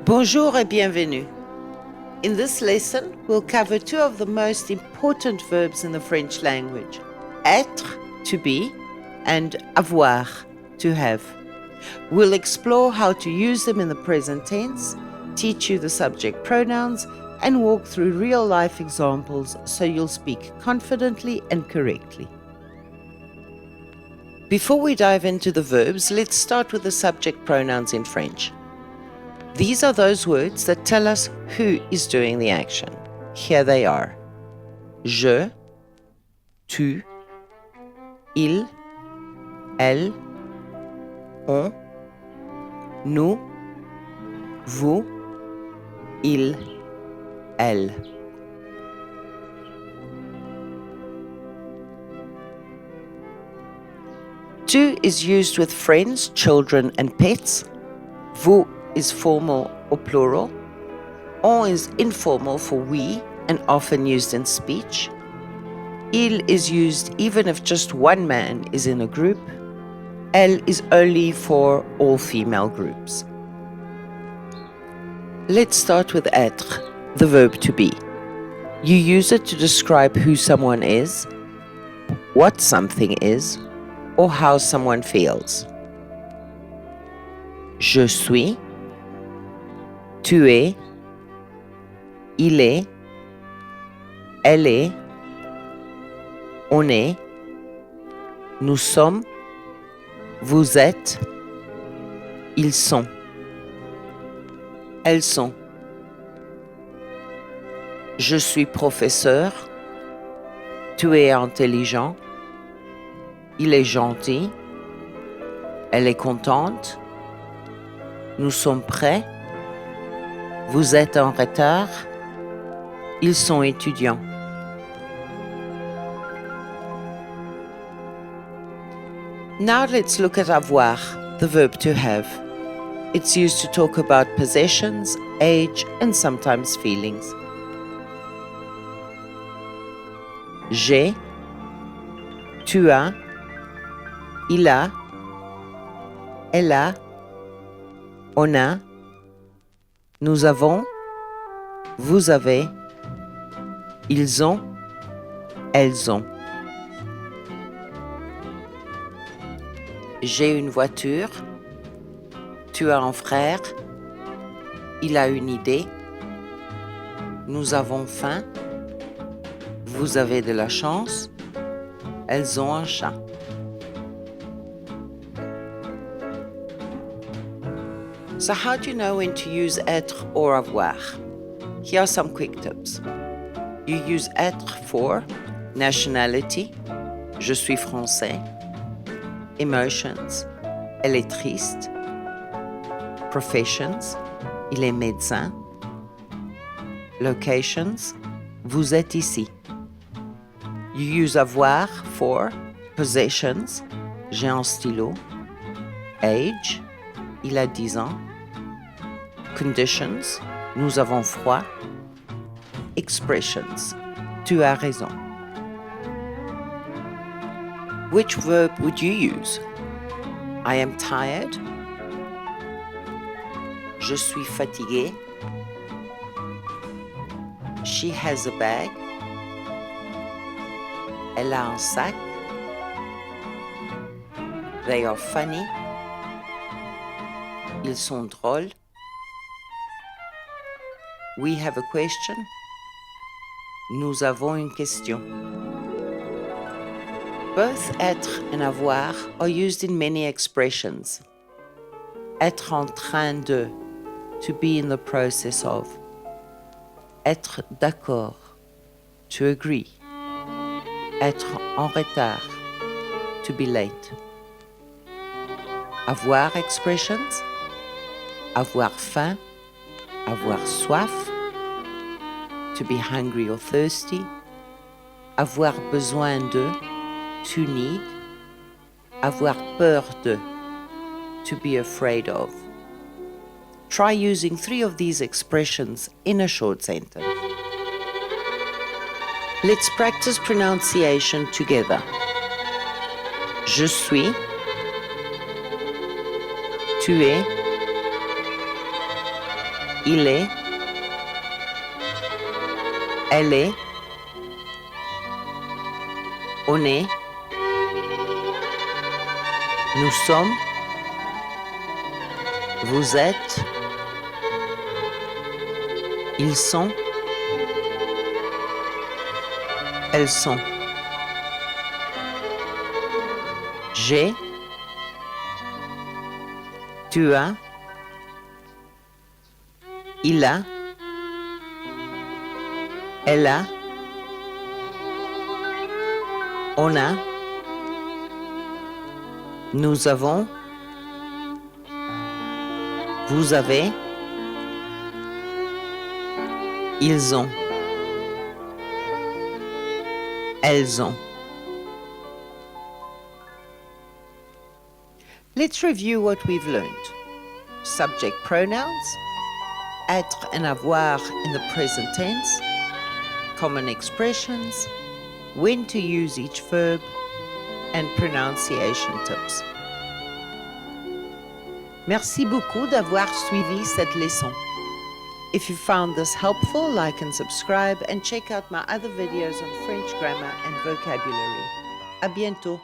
Bonjour et bienvenue. In this lesson, we'll cover two of the most important verbs in the French language, être, to be, and avoir, to have. We'll explore how to use them in the present tense, teach you the subject pronouns, and walk through real-life examples so you'll speak confidently and correctly. Before we dive into the verbs, let's start with the subject pronouns in French. These are those words that tell us who is doing the action. Here they are. Je, tu, il, elle, on, nous, vous, il, elle. Tu is used with friends, children, and pets. Vous is formal or plural. On is informal for we and often used in speech. Il is used even if just one man is in a group. Elle is only for all female groups. Let's start with être, the verb to be. You use it to describe who someone is, what something is, or how someone feels. Je suis, tu es, il est, elle est, on est, nous sommes, vous êtes, ils sont, elles sont. Je suis professeur, tu es intelligent, il est gentil, elle est contente, nous sommes prêts, vous êtes en retard, ils sont étudiants. Now let's look at avoir, the verb to have. It's used to talk about possessions, age, and sometimes feelings. J'ai, tu as, il a, elle a, on a, nous avons, vous avez, ils ont, elles ont. J'ai une voiture, tu as un frère, il a une idée, nous avons faim, vous avez de la chance, elles ont un chat. So how do you know when to use être or avoir? Here are some quick tips. You use être for nationality, je suis français, emotions, elle est triste, professions, il est médecin, locations, vous êtes ici. You use avoir for possessions, j'ai un stylo, age, il a 10 ans, conditions, nous avons froid, expressions, tu as raison. Which verb would you use? I am tired, je suis fatigué, she has a bag, elle a un sac, they are funny, ils sont drôles, we have a question, nous avons une question. Both être and avoir are used in many expressions. Être en train de, to be in the process of. Être d'accord, to agree. Être en retard, to be late. Avoir expressions, avoir faim, avoir soif, to be hungry or thirsty. Avoir besoin de, to need. Avoir peur de, to be afraid of. Try using 3 of these expressions in a short sentence. Let's practice pronunciation together. Je suis, tu es, il est, elle est, on est, nous sommes, vous êtes, ils sont, elles sont. J'ai, tu as, il a, elle a, on a, nous avons, vous avez, ils ont, elles ont. Let's review what we've learned. Subject pronouns, être and avoir in the present tense, common expressions, when to use each verb, and pronunciation tips. Merci beaucoup d'avoir suivi cette leçon. If you found this helpful, like and subscribe, and check out my other videos on French grammar and vocabulary. À bientôt.